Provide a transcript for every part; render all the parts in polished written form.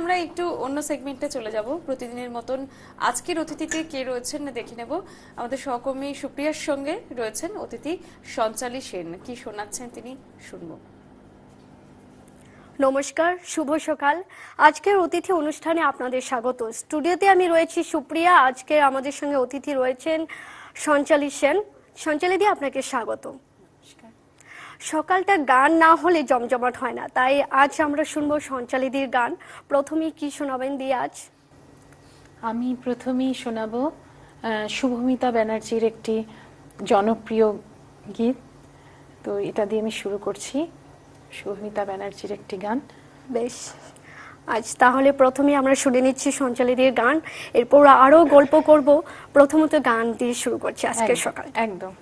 আমরা একটু অন্য সেগমেন্টে চলে যাব। প্রতিদিনের মতন আজকের অতিথিতে কে রয়েছেন দেখে নেব। আমাদের সহকর্মী সুপ্রিয়ার সঙ্গে রয়েছেন অতিথি সঞ্চালী সেন। কি শোনাচ্ছেন তিনি শুনবো। নমস্কার, শুভ সকাল। আজকের অতিথি অনুষ্ঠানে আপনাদের স্বাগত। স্টুডিওতে আমি রয়েছি সুপ্রিয়া। আজকে আমাদের সঙ্গে অতিথি রয়েছেন সঞ্চালী সেন। সঞ্চালী দি, আপনাকে স্বাগত। সকালটা গান না হলে জমজমাট হয় না, তাই আজ আমরা শুনবো সঞ্চালীদির গান। প্রথমেই কি শোনাবেন দি আজ? আমি প্রথমেই শোনাবো শুভমিতা ব্যানার্জির একটি জনপ্রিয় গীত। তো এটা দিয়ে আমি শুরু করছি, শুভমিতা ব্যানার্জির একটি গান। বেশ, আজ তাহলে প্রথমে আমরা শুনে নিচ্ছি সঞ্চালীদির গান, এরপর আরো গল্প করব। প্রথমত গান দিয়ে শুরু করছি আজকের সকাল। একদম।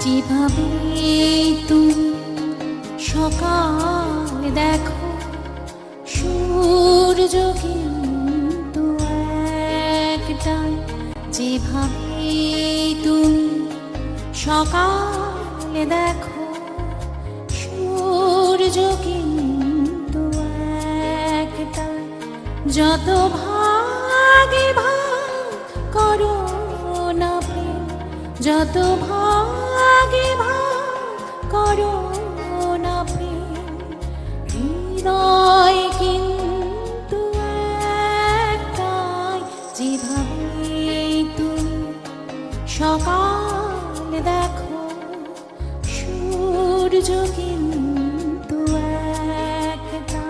যেভাবে তুমি সকাল দেখো, সূর্য কিন্তু একটাই। যেভাবে তুমি সকাল দেখো, সূর্য কিন্তু একটাই। যত ভাগে ভাগ করো না প্রেম, যত ভাগে ভাগ করো না প্রেম, হৃদয় কিন্তু একটাই। যেভাবে তুমি সকাল দেখো, সূর্য কিন্তু একটাই।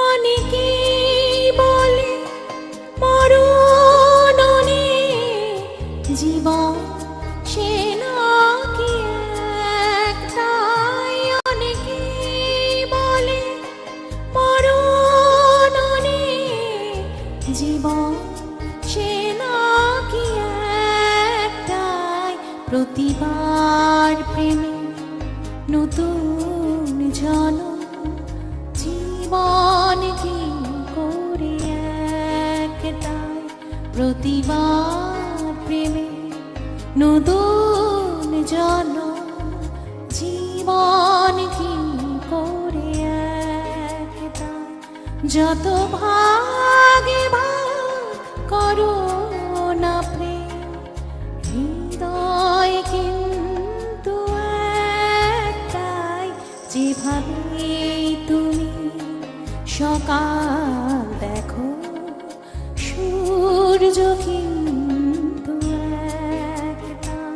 অনেকেই বলে মরণ নেই, জীবন সে নাকি একটাই। অনেকেই বলে মরণ নেই, জীবন সে নাকি একটাই। প্রতিবার প্রেমে নতুন জনম, জীবন কি করে একটাই। প্রতিবার প্রেমে নতুন জনম, জীবন কি করে একটাই। যত ভাগে ভাগ করো না প্রেম, হৃদয় কিন্তু একটাই। যেভাবে তুমি সকাল দেখো, সূর্য কিন্তু একটাই।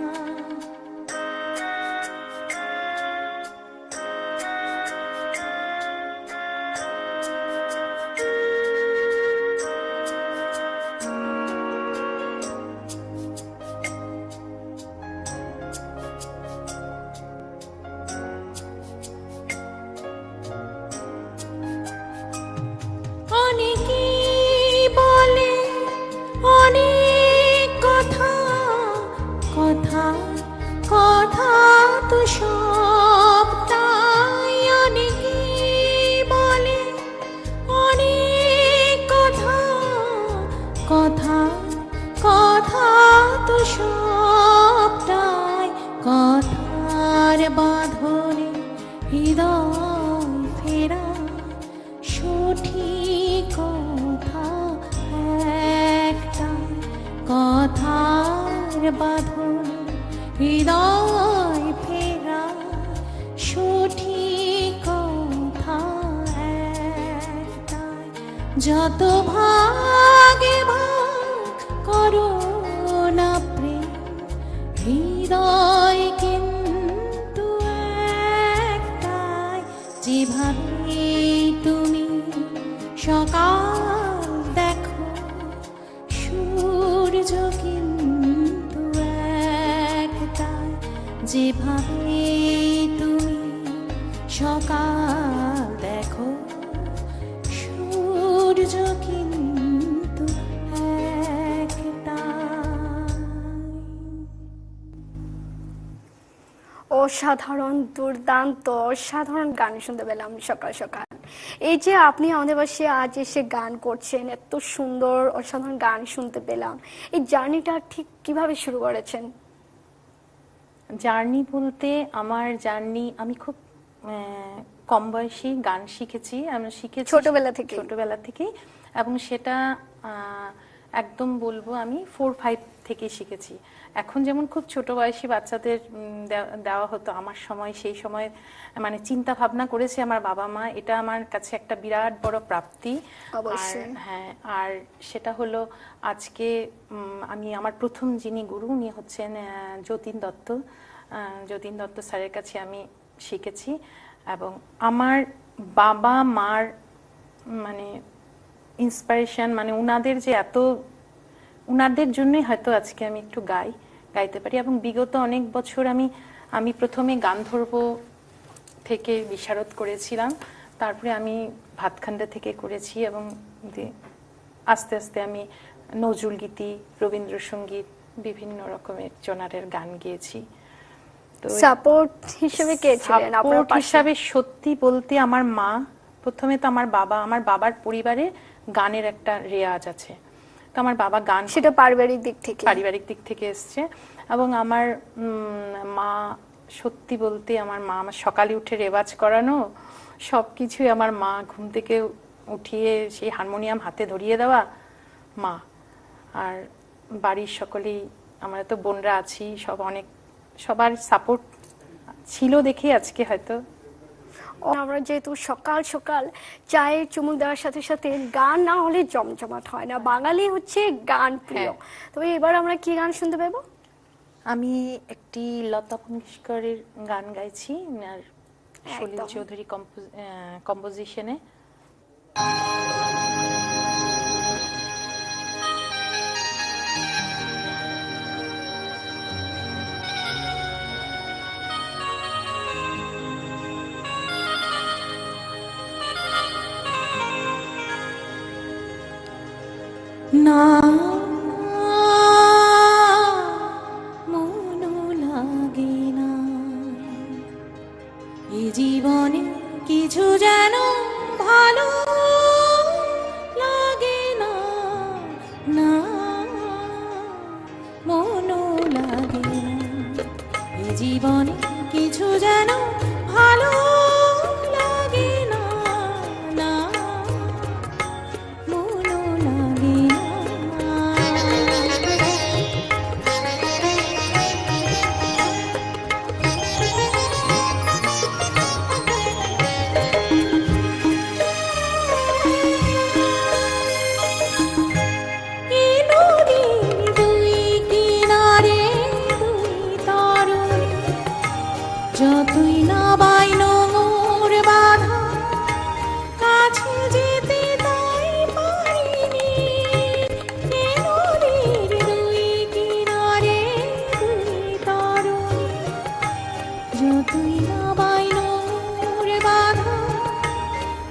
অনেকেই বলে অনেক কথা, কথা কথা তো সব তাই। অনেকেই বলে অনেক কথা, কথা কথা তো সবটাই। কথার বাঁধনে হৃদয় ফেরা, সঠিক কথা একটাই। কথার বাঁধনে হৃদয় ফেরা, সঠিক কথা একটাই। যত ভাগে ভাগ করো যেভাবে তুমি সকাল দেখো, সূর্য কিন্তু একটাই। অসাধারণ, দুর্দান্ত, অসাধারণ গান শুনতে পেলাম সকাল সকাল। এই যে আপনি আমাদের পাশে আজ এসে গান করছেন, এত সুন্দর অসাধারণ গান শুনতে পেলাম, এই জার্নিটা ঠিক কিভাবে শুরু করেছেন? জার্নি বলতে আমার জার্নি, আমি খুব কম বয়সী গান শিখেছি। আমি শিখেছি ছোটবেলা থেকেই, এবং সেটা একদম বলবো আমি 4-5 থেকে শিখেছি। এখন যেমন খুব ছোট বয়সী বাচ্চাদের দেওয়া হতো, আমার সময়, সেই সময় মানে চিন্তা ভাবনা করেছে আমার বাবা মা, এটা আমার কাছে একটা বিরাট বড় প্রাপ্তি। হ্যাঁ, আর সেটা হলো আজকে আমি আমার প্রথম যিনি গুরু উনি হচ্ছেন যতীন দত্ত। যতীন দত্ত স্যারের কাছে আমি শিখেছি, এবং আমার বাবা মার মানে ইন্সপিরেশন, মানে উনাদের যে উনাদের জন্যই হয়তো আজকে আমি একটু গাইতে পারি। এবং বিগত অনেক বছর আমি প্রথমে গান্ধর্ব থেকে বিশারদ করেছিলাম, তারপরে আমি ভাতখান্ডা থেকে করেছি, এবং আস্তে আস্তে আমি নজরুল গীতি, রবীন্দ্রসঙ্গীত, বিভিন্ন রকমের জনারের গান গেয়েছি। তো সাপোর্ট হিসেবে কে ছিলেন আপনার পাশে? হিসাবে সত্যি বলতে আমার মা, প্রথমে তো আমার বাবার পরিবারে গানের একটা রেওয়াজ আছে, তো আমার বাবা গান, সেটা পারিবারিক দিক থেকে এসছে। এবং আমার মা, সত্যি বলতে আমার মা, আমার সকালে উঠে রেওয়াজ করানো সবকিছুই আমার মা, ঘুম থেকে উঠিয়ে সেই হারমোনিয়াম হাতে ধরিয়ে দেওয়া মা। আর বাড়ির সকলেই, আমরা তো বোনরা আছি, সবার সাপোর্ট ছিল দেখে আজকে হয়তো। আমরা যেহেতু সকাল সকাল চায়ের চুমুক দেওয়ার সাথে সাথে গান না হলে জমজমাট হয় না, বাঙালি হচ্ছে গান প্রিয়। তবে এবার আমরা কি গান শুনতে পাবো? আমি একটি লতা মঙ্গেশকরের গান গাইছি, আর সলিল চৌধুরী কম্পোজিশনে। না মনও লাগে না এ জীবনে, কিছু যেন ভালো লাগে না। না মনও লাগে না এ জীবনে, কিছু যেন ভালো লাগে না। না মনও লাগে না। এই নদীর দুই কিনারে দুই তরুণী, যতই না বাইন মোর বাধা, কাছে যেতে তাই পারিনি। এই নদীর দুই কিনারে দুই তরুণী, যতই না বাইন মোর বাধা,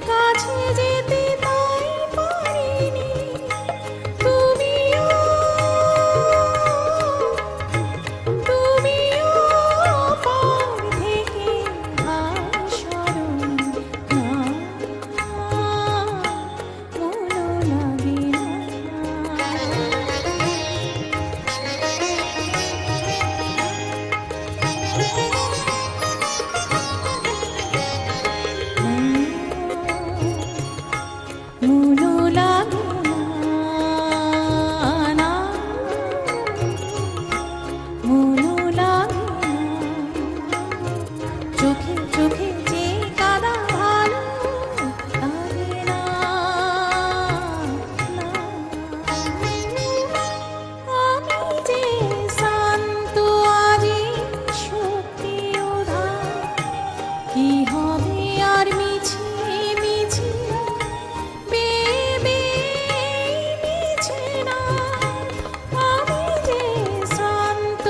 কাছে যেতে তাই পারিনি। তুমিও পার থেকে ভাষারণ, না মনও লাগে না। মনও লাগে না, মনও লাগে না। চোখে চোখে যে কাদা ভালো লাগে না। আমি যে শান্ত আজি শক্তি উধার, কি হবে আর মিছে মিছে বেবে মিছে না। আমি যে শান্ত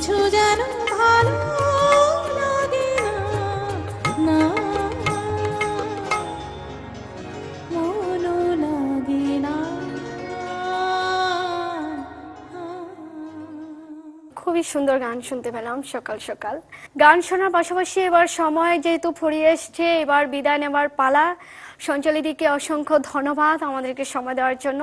কিছু যেন ভালো লাগে না, মনও লাগে না। খুবই সুন্দর গান শুনতে পেলাম সকাল সকাল। গান শোনার পাশাপাশি এবার সময় যেহেতু ফুরিয়ে এসছে, এবার বিদায় নেবার পালা। সঞ্চালিদিকে অসংখ্য ধন্যবাদ আমাদেরকে সময় দেওয়ার জন্য।